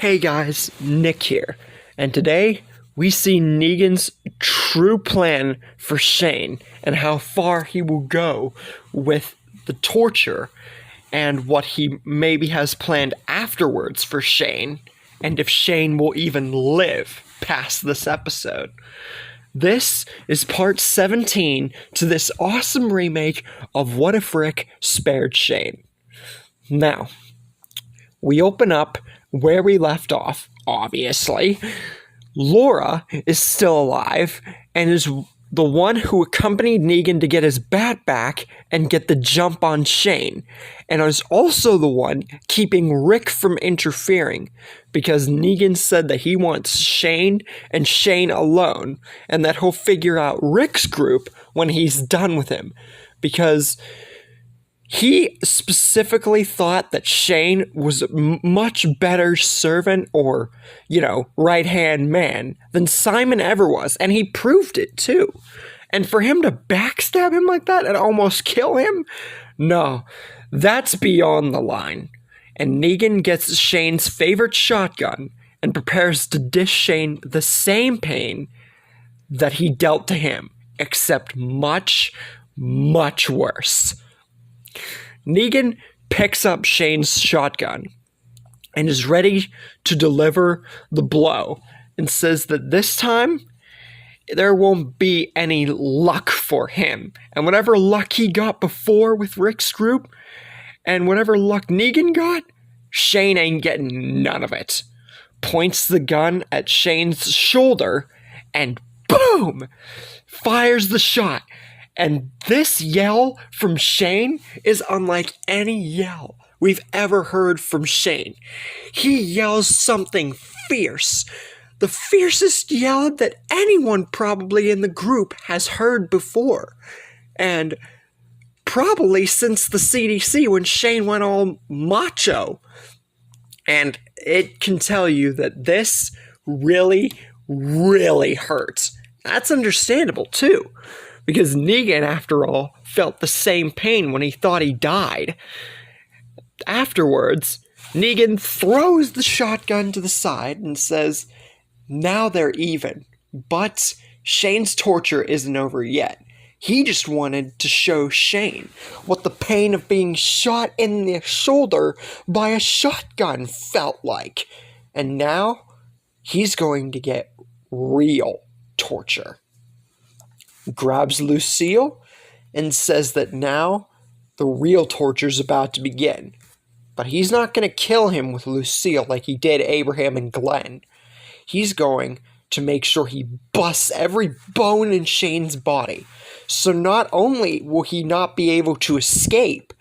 Hey guys, Nick here, and today we see Negan's true plan for Shane and how far he will go with the torture and what he maybe has planned afterwards for Shane, and if Shane will even live past this episode. This is part 17 to this awesome remake of What If Rick Spared Shane. Now, we open up where we left off, obviously. Laura is still alive and is the one who accompanied Negan to get his bat back and get the jump on Shane, and is also the one keeping Rick from interfering because Negan said that he wants Shane and Shane alone and that he'll figure out Rick's group when he's done with him, because he specifically thought that Shane was a much better servant or, right-hand man than Simon ever was, and he proved it too. And for him to backstab him like that and almost kill him? No, that's beyond the line. And Negan gets Shane's favorite shotgun and prepares to dish Shane the same pain that he dealt to him, except much, much worse. Negan picks up Shane's shotgun and is ready to deliver the blow and says that this time there won't be any luck for him. And whatever luck he got before with Rick's group and whatever luck Negan got, Shane ain't getting none of it. Points the gun at Shane's shoulder and boom! Fires the shot. And this yell from Shane is unlike any yell we've ever heard from Shane. He yells something fierce. The fiercest yell that anyone probably in the group has heard before. And probably since the CDC when Shane went all macho. And it can tell you that this really, really hurts. That's understandable too. Because Negan, after all, felt the same pain when he thought he died. Afterwards, Negan throws the shotgun to the side and says, now they're even. But Shane's torture isn't over yet. He just wanted to show Shane what the pain of being shot in the shoulder by a shotgun felt like. And now, he's going to get real torture. Grabs Lucille and says that now the real torture's about to begin. But he's not going to kill him with Lucille like he did Abraham and Glenn. He's going to make sure he busts every bone in Shane's body. So not only will he not be able to escape,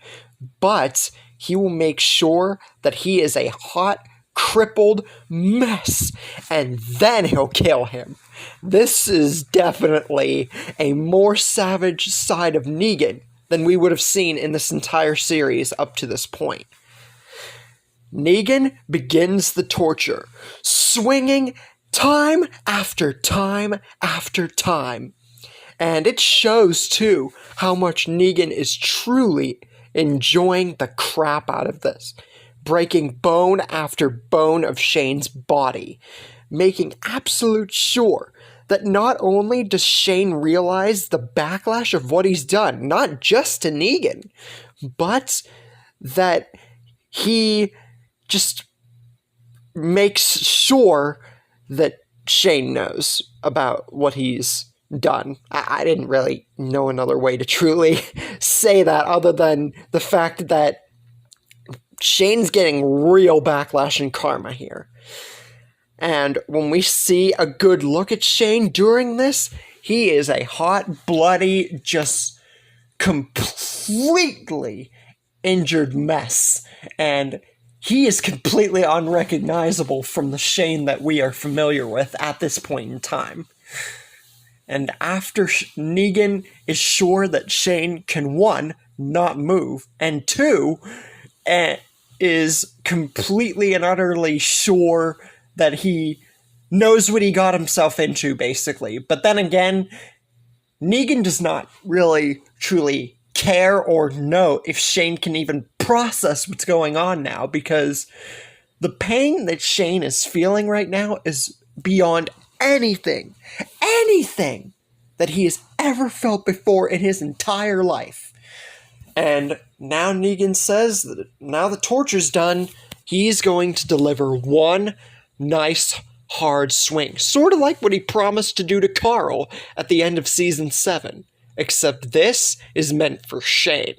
but he will make sure that he is a hot, crippled mess, and then he'll kill him. This is definitely a more savage side of Negan than we would have seen in this entire series up to this point. Negan begins the torture, swinging time after time after time. And it shows, too, how much Negan is truly enjoying the crap out of this, breaking bone after bone of Shane's body, making absolute sure that not only does Shane realize the backlash of what he's done, not just to Negan, but that he just makes sure that Shane knows about what he's done. I didn't really know another way to truly say that other than the fact that Shane's getting real backlash and karma here. And when we see a good look at Shane during this, he is a hot, bloody, just completely injured mess. And he is completely unrecognizable from the Shane that we are familiar with at this point in time. And after Negan is sure that Shane can, 1, not move, and 2, is completely and utterly sure that he knows what he got himself into, basically. But then again, Negan does not really, truly care or know if Shane can even process what's going on now, because The pain that Shane is feeling right now is beyond anything that he has ever felt before in his entire life. And now Negan says that now the torture's done, he's going to deliver one nice hard swing. Sort of like what he promised to do to Carl at the end of season 7. Except this is meant for Shane.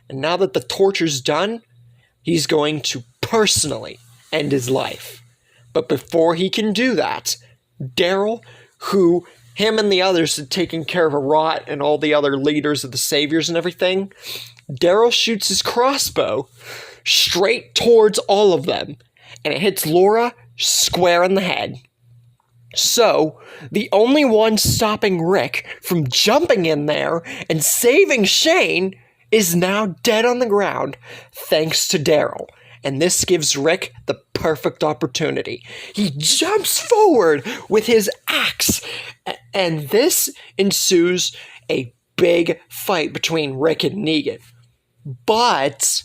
And now that the torture's done, he's going to personally end his life. But before he can do that, Daryl, who him and the others had taken care of a rot and all the other leaders of the Saviors and everything, Daryl shoots his crossbow straight towards all of them, and it hits Laura square in the head. So, the only one stopping Rick from jumping in there and saving Shane is now dead on the ground, thanks to Daryl. And this gives Rick the perfect opportunity. He jumps forward with his axe, and this ensues a big fight between Rick and Negan. But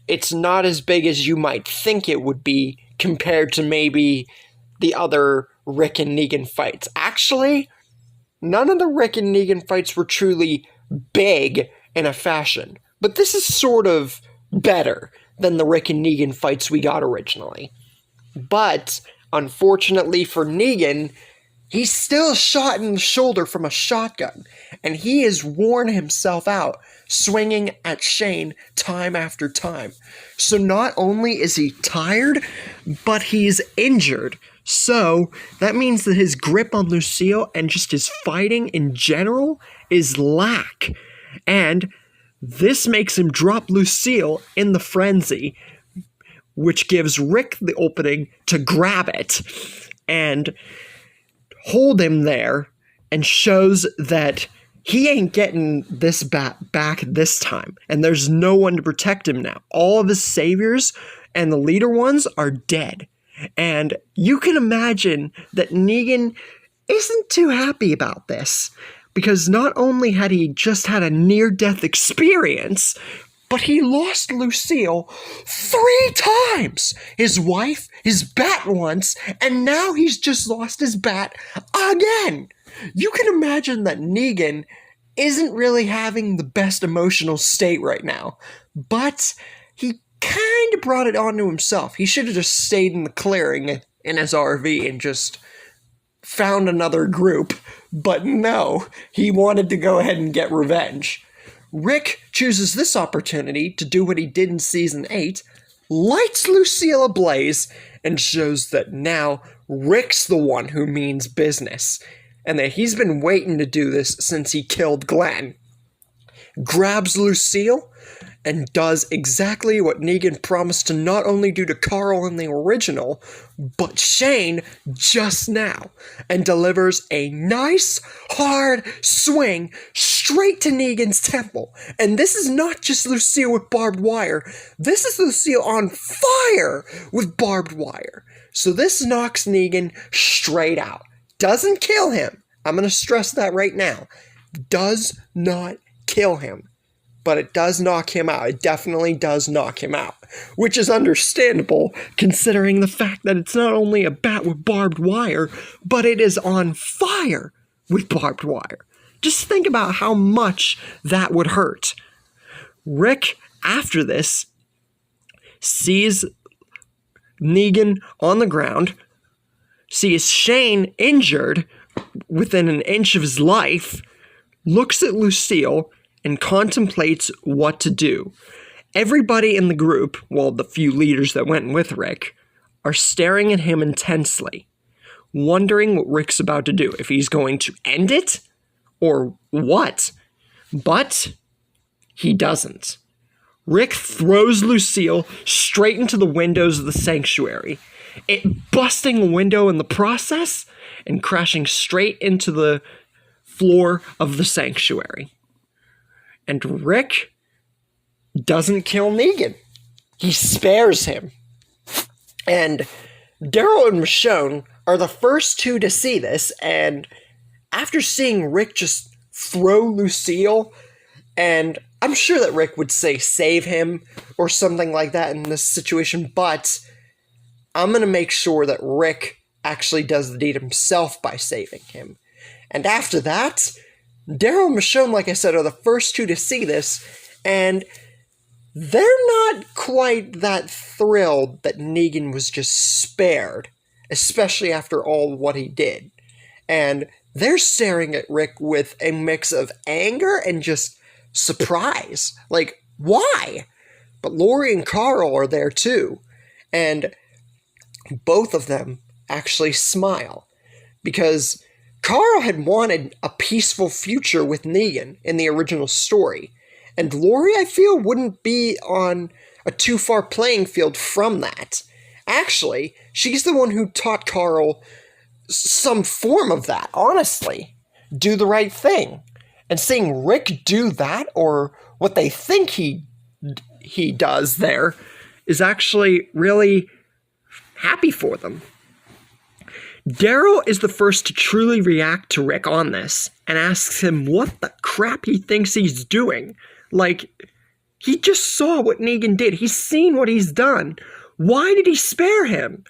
it's not as big as you might think it would be compared to maybe the other Rick and Negan fights. Actually, none of the Rick and Negan fights were truly big in a fashion, but this is sort of better than the Rick and Negan fights we got originally. But, unfortunately for Negan, he's still shot in the shoulder from a shotgun, and he has worn himself out, swinging at Shane time after time. So not only is he tired, but he's injured. So, that means that his grip on Lucille and just his fighting in general is lack. And this makes him drop Lucille in the frenzy, which gives Rick the opening to grab it and hold him there, and shows that he ain't getting this back this time. And there's no one to protect him now. All of his saviors and the leader ones are dead. And you can imagine that Negan isn't too happy about this, because not only had he just had a near-death experience, but he lost Lucille 3 times! His wife, his bat once, and now he's just lost his bat again! You can imagine that Negan isn't really having the best emotional state right now, but he kind of brought it onto himself. He should have just stayed in the clearing in his RV and just found another group, but no, he wanted to go ahead and get revenge. Rick chooses this opportunity to do what he did in Season 8, lights Lucille ablaze, and shows that now Rick's the one who means business, and that he's been waiting to do this since he killed Glenn. Grabs Lucille, and does exactly what Negan promised to not only do to Carl in the original, but Shane just now, and delivers a nice, hard swing straight to Negan's temple. And this is not just Lucille with barbed wire, this is Lucille on fire with barbed wire. So this knocks Negan straight out. Doesn't kill him. I'm going to stress that right now. Does not kill him. But it does knock him out. It definitely does knock him out. Which is understandable, considering the fact that it's not only a bat with barbed wire, but it is on fire with barbed wire. Just think about how much that would hurt. Rick, after this, sees Negan on the ground, sees Shane injured within an inch of his life, looks at Lucille, and contemplates what to do. Everybody in the group, well, the few leaders that went with Rick, are staring at him intensely, wondering what Rick's about to do, if he's going to end it, or what. But he doesn't. Rick throws Lucille straight into the windows of the sanctuary, it busting a window in the process, and crashing straight into the floor of the sanctuary. And Rick doesn't kill Negan. He spares him. And Daryl and Michonne are the first two to see this, and after seeing Rick just throw Lucille, and I'm sure that Rick would say save him or something like that in this situation, but I'm going to make sure that Rick actually does the deed himself by saving him. And after that, Daryl and Michonne, like I said, are the first two to see this, and they're not quite that thrilled that Negan was just spared, especially after all what he did. And they're staring at Rick with a mix of anger and just surprise. Like, why? But Lori and Carl are there too, and both of them actually smile, because Carl had wanted a peaceful future with Negan in the original story, and Lori, I feel, wouldn't be on a too far playing field from that. Actually, she's the one who taught Carl some form of that, honestly. Do the right thing. And seeing Rick do that, or what they think he does there, is actually really happy for them. Daryl is the first to truly react to Rick on this, and asks him what the crap he thinks he's doing. Like, he just saw what Negan did. He's seen what he's done. Why did he spare him?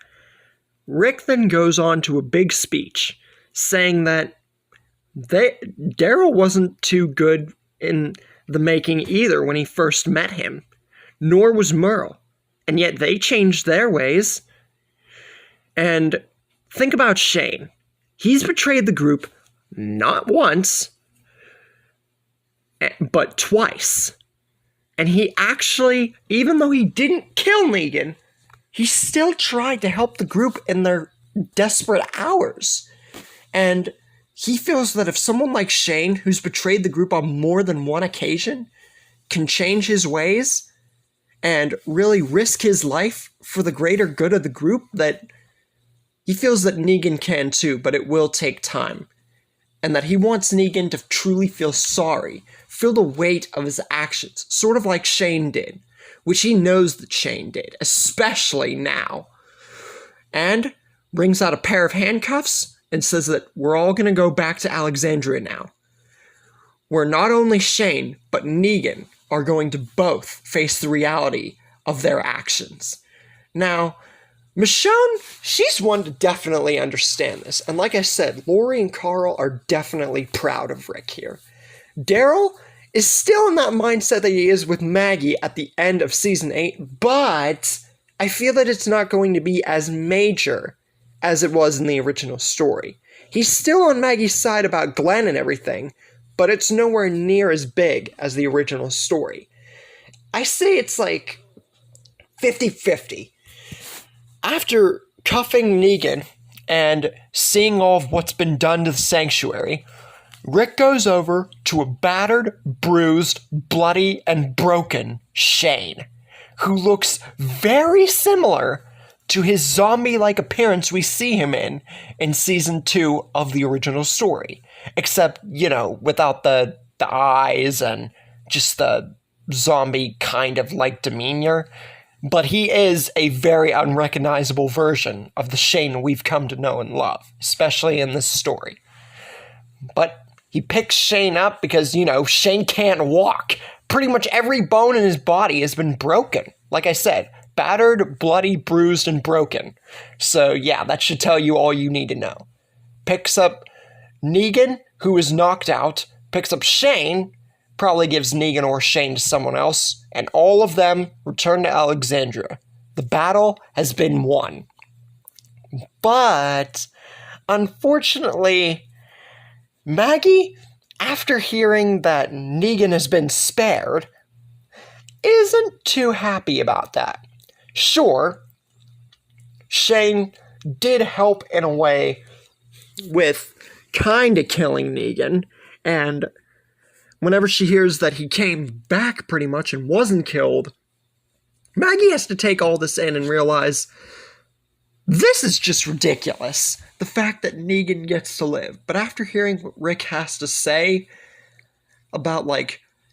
Rick then goes on to a big speech, saying that Daryl wasn't too good in the making either when he first met him, nor was Merle, and yet they changed their ways. And think about Shane. He's betrayed the group not once, but twice. And he actually, even though he didn't kill Negan, he still tried to help the group in their desperate hours. And he feels that if someone like Shane, who's betrayed the group on more than one occasion, can change his ways and really risk his life for the greater good of the group, that he feels that Negan can too, but it will take time. And that he wants Negan to truly feel sorry, feel the weight of his actions, sort of like Shane did, which he knows that Shane did, especially now. And brings out a pair of handcuffs and says that we're all going to go back to Alexandria now, where not only Shane, but Negan are going to both face the reality of their actions. Now, Michonne, she's one to definitely understand this. And like I said, Lori and Carl are definitely proud of Rick here. Daryl is still in that mindset that he is with Maggie at the end of Season 8, but I feel that it's not going to be as major as it was in the original story. He's still on Maggie's side about Glenn and everything, but it's nowhere near as big as the original story. I say it's like 50-50. After cuffing Negan and seeing all of what's been done to the sanctuary, Rick goes over to a battered, bruised, bloody, and broken Shane, who looks very similar to his zombie-like appearance we see him in Season 2 of the original story. Except, without the eyes and just the zombie kind of like demeanor. But he is a very unrecognizable version of the Shane we've come to know and love, especially in this story. But he picks Shane up because, Shane can't walk. Pretty much every bone in his body has been broken. Like I said, battered, bloody, bruised, and broken. So yeah, that should tell you all you need to know. Picks up Negan, who is knocked out, picks up Shane, probably gives Negan or Shane to someone else, and all of them return to Alexandria. The battle has been won. But, unfortunately, Maggie, after hearing that Negan has been spared, isn't too happy about that. Sure, Shane did help in a way with kinda killing Negan, and whenever she hears that he came back pretty much and wasn't killed, Maggie has to take all this in and realize this is just ridiculous. The fact that Negan gets to live. But after hearing what Rick has to say about,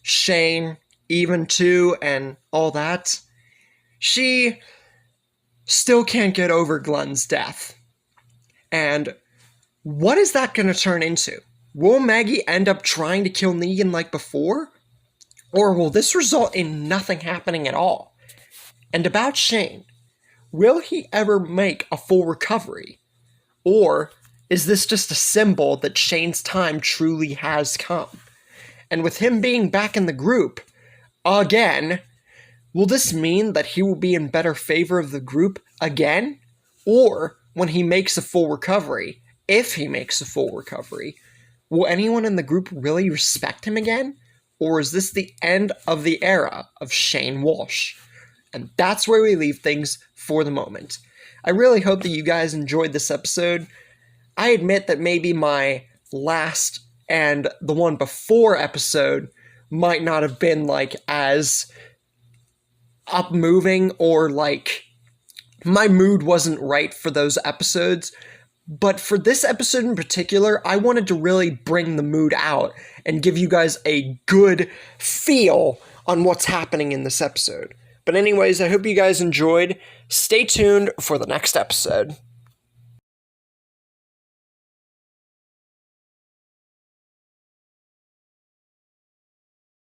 Shane, even too, and all that, she still can't get over Glenn's death. And what is that going to turn into? Will Maggie end up trying to kill Negan like before? Or will this result in nothing happening at all? And about Shane, will he ever make a full recovery? Or is this just a symbol that Shane's time truly has come? And with him being back in the group, again, will this mean that he will be in better favor of the group again? Or when he makes a full recovery, if he makes a full recovery, will anyone in the group really respect him again? Or is this the end of the era of Shane Walsh? And that's where we leave things for the moment. I really hope that you guys enjoyed this episode. I admit that maybe my last and the one before episode might not have been like as up-moving, or like my mood wasn't right for those episodes. But for this episode in particular, I wanted to really bring the mood out and give you guys a good feel on what's happening in this episode. But anyways, I hope you guys enjoyed. Stay tuned for the next episode.